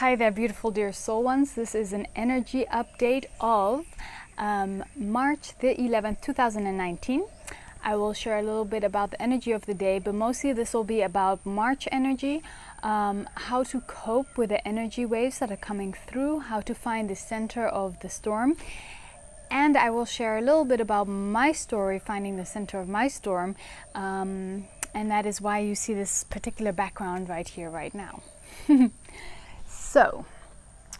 Hi there, beautiful dear soul ones. This is an energy update of March the 11th, 2019. I will share a little bit about the energy of the day, but mostly this will be about March energy, how to cope with the energy waves that are coming through, how to find the center of the storm. And I will share a little bit about my story, finding the center of my storm, and that is why you see this particular background right here, right now. So,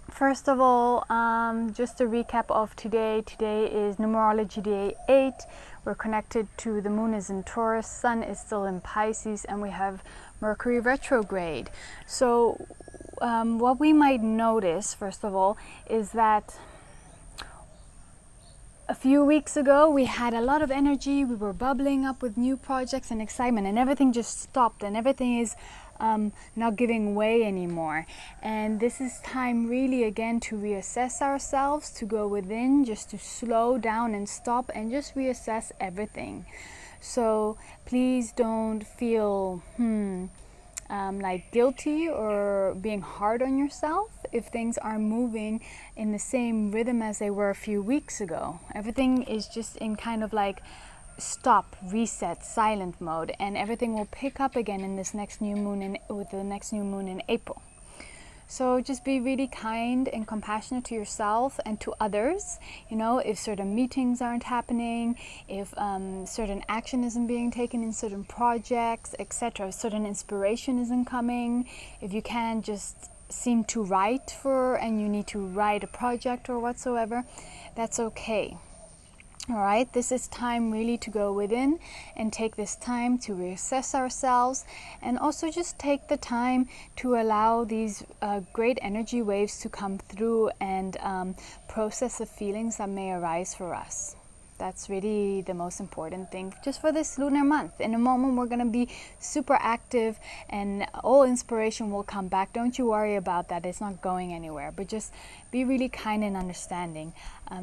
first of all, just a recap of today. Today is numerology day 8. We're connected to the moon is in Taurus, sun is still in Pisces, and we have Mercury retrograde. So, what we might notice, first of all, is that a few weeks ago we had a lot of energy, we were bubbling up with new projects and excitement, and everything just stopped and everything is not giving way anymore. And this is time really again to reassess ourselves, to go within, just to slow down and stop and just reassess everything. So please don't feel like guilty or being hard on yourself if things are moving in the same rhythm as they were a few weeks ago. Everything is just in kind of like stop, reset, silent mode, and everything will pick up again in this next new moon with the next new moon in April. So just be really kind and compassionate to yourself and to others. You know, if certain meetings aren't happening, if certain action isn't being taken in certain projects, etc., certain inspiration isn't coming, if you can't just seem to write and you need to write a project or whatsoever, that's okay. All right, this is time really to go within and take this time to reassess ourselves, and also just take the time to allow these great energy waves to come through and process the feelings that may arise for us. That's really the most important thing just for this lunar month. In a moment we're going to be super active and all inspiration will come back. Don't you worry about that, it's not going anywhere, but just be really kind and understanding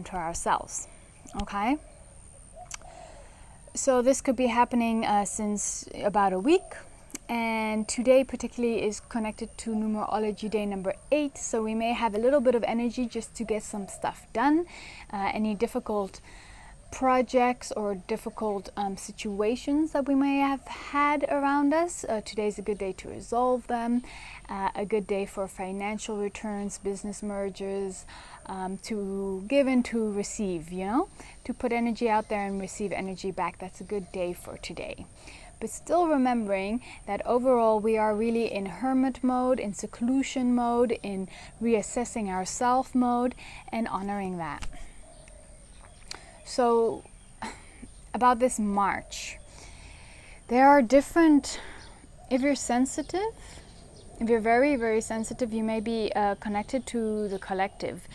to ourselves. Okay, so this could be happening since about a week, and today particularly is connected to numerology day number 8, so we may have a little bit of energy just to get some stuff done. Any difficult projects or difficult situations that we may have had around us, today's a good day to resolve them. A good day for financial returns, business mergers, to give and to receive, you know, to put energy out there and receive energy back. That's a good day for today. But still remembering that overall we are really in hermit mode, in seclusion mode, in reassessing our self mode, and honoring that. So about this March, there are different, if you're sensitive, if you're very, very sensitive, you may be connected to the collective.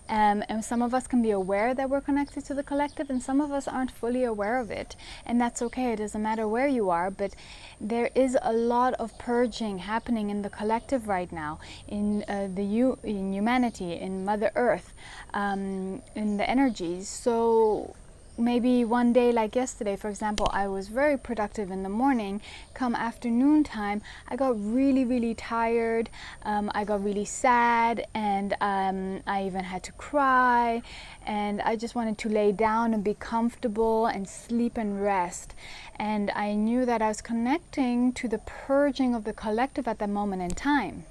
And some of us can be aware that we're connected to the collective, and some of us aren't fully aware of it. And that's okay, it doesn't matter where you are, but there is a lot of purging happening in the collective right now, in in humanity, in Mother Earth, in the energies. So maybe one day like yesterday, for example, I was very productive in the morning. Come afternoon time, I got really, really tired. I got really sad, and I even had to cry, and I just wanted to lay down and be comfortable and sleep and rest. And I knew that I was connecting to the purging of the collective at that moment in time.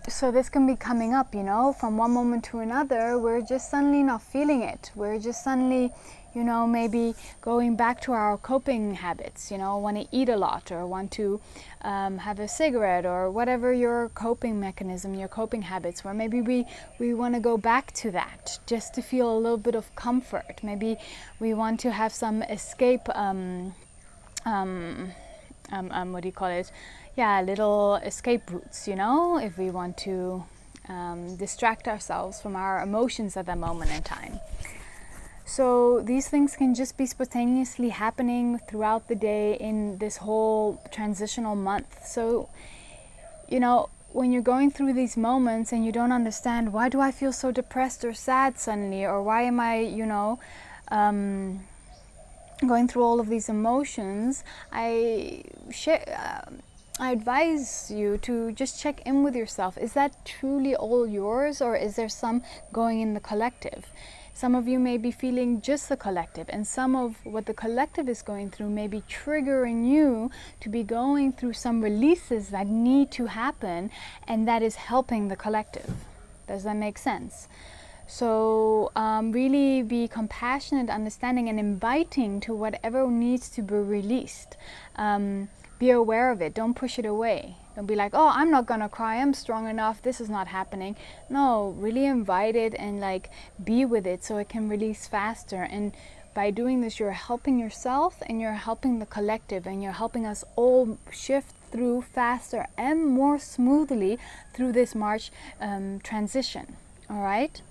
So this can be coming up, you know, from one moment to another. We're just suddenly not feeling it. We're just suddenly, you know, maybe going back to our coping habits, you know, want to eat a lot or want to have a cigarette or whatever your coping mechanism, your coping habits were. Maybe we want to go back to that just to feel a little bit of comfort. Maybe we want to have some escape, what do you call it? Yeah, little escape routes, you know, if we want to distract ourselves from our emotions at that moment in time. So these things can just be spontaneously happening throughout the day in this whole transitional month. So, you know, when you're going through these moments and you don't understand, why do I feel so depressed or sad suddenly, or why am I, you know, going through all of these emotions, I I advise you to just check in with yourself. Is that truly all yours, or is there some going in the collective? Some of you may be feeling just the collective, and some of what the collective is going through may be triggering you to be going through some releases that need to happen, and that is helping the collective. Does that make sense? So really be compassionate, understanding, and inviting to whatever needs to be released. Be aware of it. Don't push it away. Don't be like, oh, I'm not gonna cry, I'm strong enough, this is not happening. No, really invite it and like be with it so it can release faster. And by doing this, you're helping yourself and you're helping the collective, and you're helping us all shift through faster and more smoothly through this March transition. All right?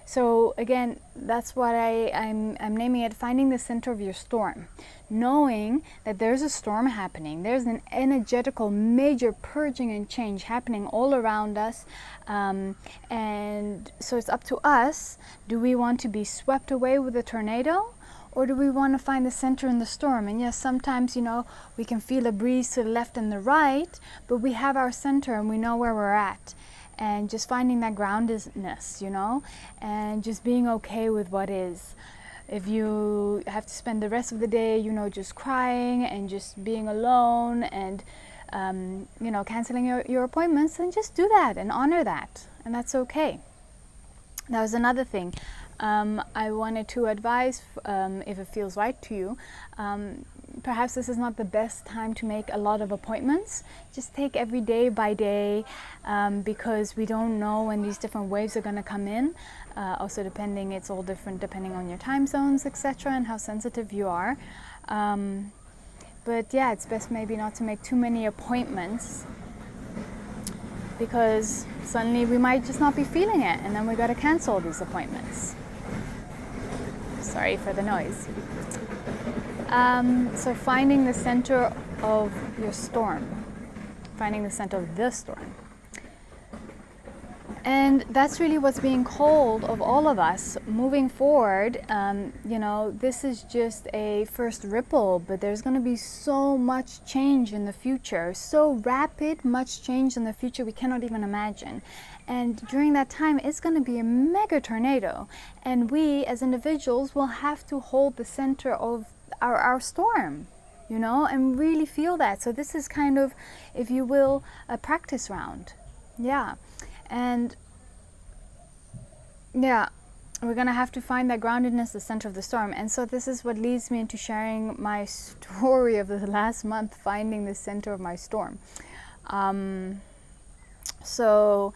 So again, that's what I'm naming it, finding the center of your storm. Knowing that there's a storm happening, there's an energetical major purging and change happening all around us, and so it's up to us. Do we want to be swept away with a tornado, or do we want to find the center in the storm? And yes, sometimes, you know, we can feel a breeze to the left and the right, but we have our center and we know where we're at. And just finding that groundedness, you know, and just being okay with what is. If you have to spend the rest of the day, you know, just crying and just being alone and, you know, canceling your appointments, then just do that and honor that. And that's okay. That was another thing. I wanted to advise, if it feels right to you, perhaps this is not the best time to make a lot of appointments. Just take every day by day, because we don't know when these different waves are going to come in. Also it's all different depending on your time zones, etc., and how sensitive you are. But yeah, it's best maybe not to make too many appointments, because suddenly we might just not be feeling it, and then we got to cancel these appointments. Sorry for the noise. So finding the center of your storm, finding the center of the storm. And that's really what's being called of all of us moving forward. You know, this is just a first ripple, but there's going to be so much change in the future, so rapid, much change in the future we cannot even imagine. And during that time, it's going to be a mega tornado. And we as individuals will have to hold the center of our storm, you know, and really feel that. So this is kind of, if you will, a practice round. Yeah. And yeah, we're going to have to find that groundedness, the center of the storm. And so this is what leads me into sharing my story of the last month, finding the center of my storm. So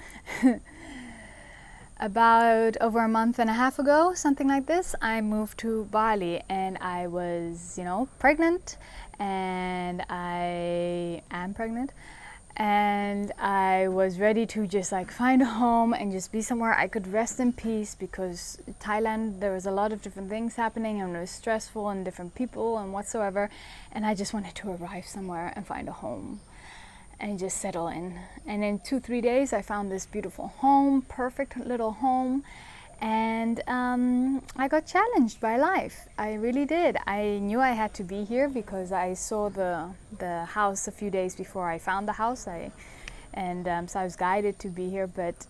about over a month and a half ago, something like this, I moved to Bali, and I was, you know, pregnant, and I am pregnant. And I was ready to just like find a home and just be somewhere I could rest in peace, because Thailand, there was a lot of different things happening and it was stressful and different people and whatsoever. And I just wanted to arrive somewhere and find a home and just settle in. And in 2-3 days, I found this beautiful home, perfect little home. And I got challenged by life. I really did. I knew I had to be here because I saw the house a few days before I found the house. So I was guided to be here. But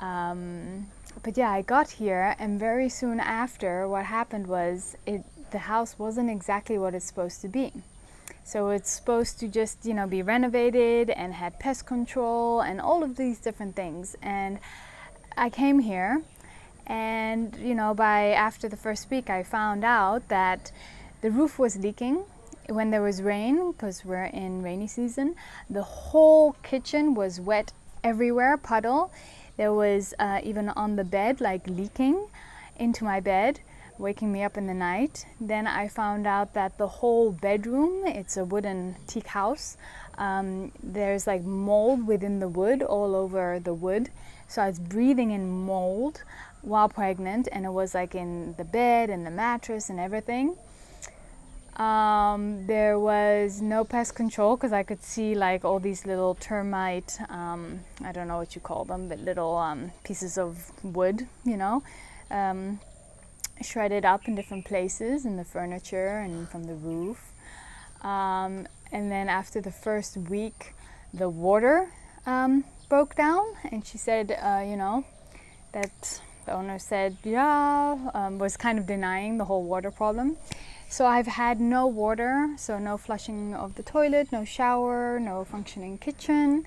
yeah, I got here, and very soon after, what happened was the house wasn't exactly what it's supposed to be. So it's supposed to just, you know, be renovated and had pest control and all of these different things. And I came here. And, you know, after the first week, I found out that the roof was leaking when there was rain, because we're in rainy season. The whole kitchen was wet everywhere, puddle. There was even on the bed, like leaking into my bed, waking me up in the night. Then I found out that the whole bedroom, it's a wooden teak house, there's like mold within the wood, all over the wood. So I was breathing in mold while pregnant, and it was like in the bed and the mattress and everything. There was no pest control, because I could see like all these little termite, I don't know what you call them, but little pieces of wood, you know, shredded up in different places in the furniture and from the roof. And then after the first week, the water broke down, and she said, that the owner said, was kind of denying the whole water problem. So I've had no water, so no flushing of the toilet, no shower, no functioning kitchen.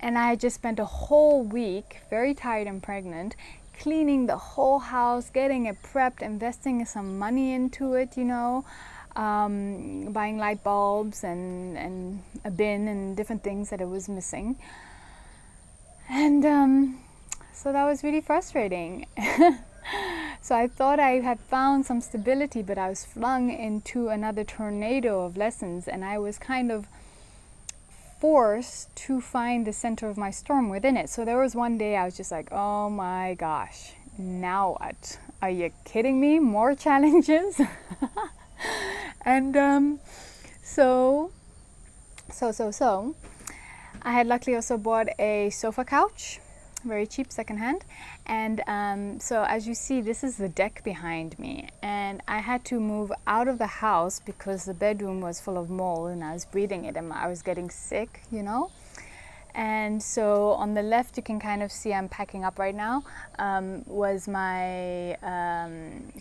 And I just spent a whole week, very tired and pregnant, cleaning the whole house, getting it prepped, investing some money into it, buying light bulbs and a bin and different things that it was missing. And so that was really frustrating. So I thought I had found some stability, but I was flung into another tornado of lessons, and I was kind of forced to find the center of my storm within it. So there was one day I was just like, oh my gosh, now what? Are you kidding me? More challenges? And so I had luckily also bought a sofa couch, very cheap secondhand, and so as you see, this is the deck behind me, and I had to move out of the house because the bedroom was full of mold and I was breathing it and I was getting sick, And so on the left, you can kind of see I'm packing up right now, was my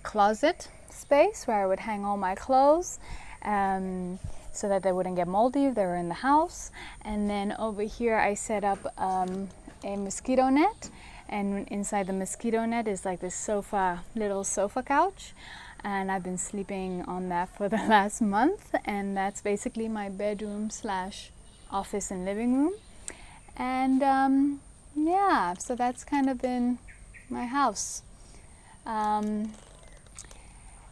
closet space where I would hang all my clothes, so that they wouldn't get moldy if they were in the house. And then over here I set up a mosquito net, and inside the mosquito net is like this little sofa couch, and I've been sleeping on that for the last month, and that's basically my bedroom / office and living room. And so that's kind of been my house, and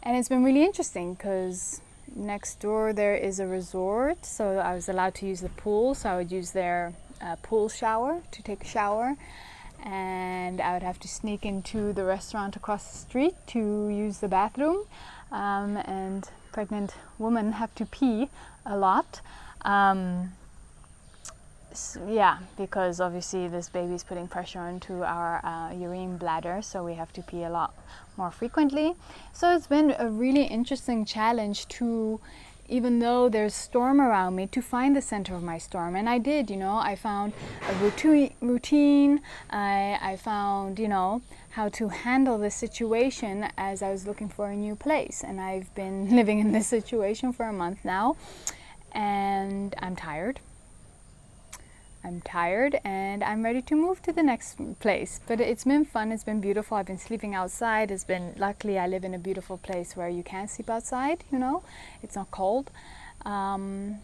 it's been really interesting because next door there is a resort, so I was allowed to use the pool, so I would use their pool shower to take a shower, and I would have to sneak into the restaurant across the street to use the bathroom, and pregnant women have to pee a lot, because obviously this baby is putting pressure into our urine bladder, so we have to pee a lot more frequently. So it's been a really interesting challenge to, even though there's storm around me, to find the center of my storm. And I did, I found a routine. I found, how to handle the situation as I was looking for a new place. And I've been living in this situation for a month now, and I'm tired and I'm ready to move to the next place. But it's been fun, it's been beautiful. I've been sleeping outside. Luckily I live in a beautiful place where you can sleep outside, it's not cold. And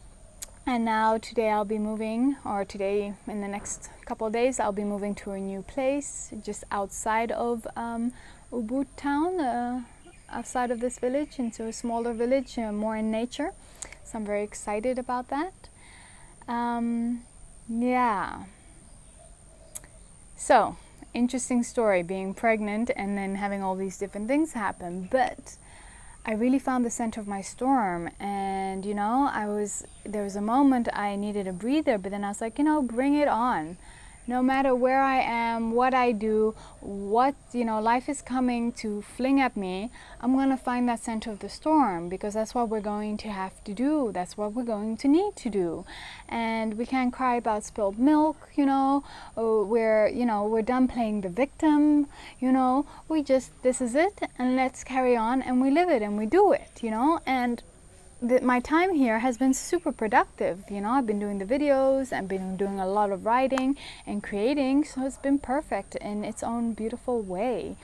now today I'll be moving, or today in the next couple of days I'll be moving to a new place just outside of Ubud town, outside of this village, into a smaller village, more in nature. So I'm very excited about that. So, interesting story, being pregnant and then having all these different things happen. But I really found the center of my storm, and there was a moment I needed a breather, but then I was like, bring it on. No matter where I am, what I do, what life is coming to fling at me, I'm going to find that center of the storm, because that's what we're going to have to do. That's what we're going to need to do. And we can't cry about spilled milk, we're done playing the victim, this is it, and let's carry on, and we live it and we do it, and my time here has been super productive. I've been doing the videos, I've been doing a lot of writing and creating, so it's been perfect in its own beautiful way.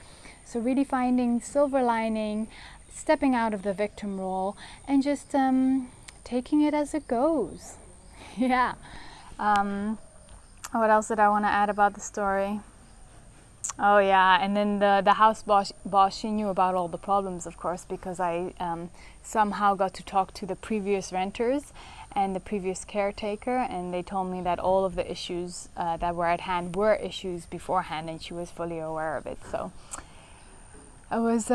So really finding silver lining, stepping out of the victim role, and just taking it as it goes. What else did I want to add about the story? Oh yeah, and then the house boss, she knew about all the problems, of course, because I somehow got to talk to the previous renters and the previous caretaker, and they told me that all of the issues that were at hand were issues beforehand, and she was fully aware of it. So it was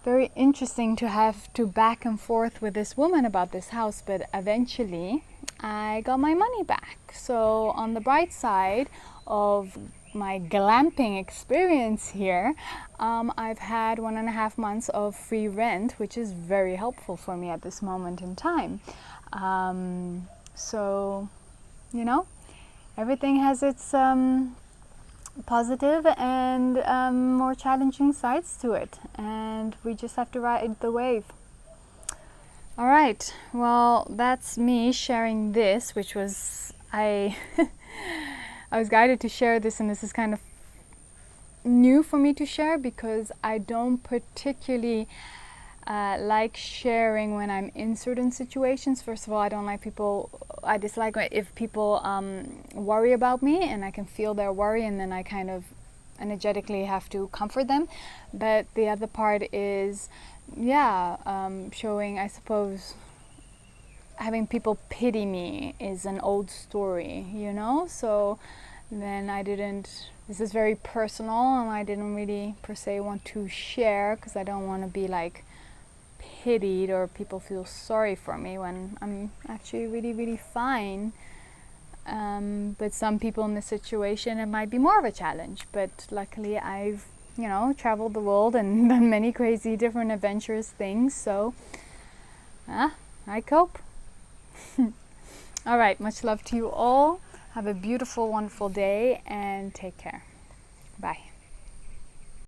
very interesting to have to back and forth with this woman about this house, but eventually I got my money back. So on the bright side of my glamping experience here, I've had 1.5 months of free rent, which is very helpful for me at this moment in time. So, you know, everything has its positive and more challenging sides to it, and we just have to ride the wave. All right, well, that's me sharing this, which was I was guided to share this, and this is kind of new for me to share because I don't particularly like sharing when I'm in certain situations. First of all, I don't like people, I dislike if people worry about me, and I can feel their worry, and then I kind of energetically have to comfort them. But the other part is, showing, I suppose, having people pity me is an old story, you know? So then this is very personal, and I didn't really per se want to share because I don't want to be like pitied or people feel sorry for me when I'm actually really, really fine. But some people in this situation, it might be more of a challenge. But luckily I've, traveled the world and done many crazy different adventurous things. So I cope. All right, much love to you all. Have a beautiful, wonderful day and take care. Bye.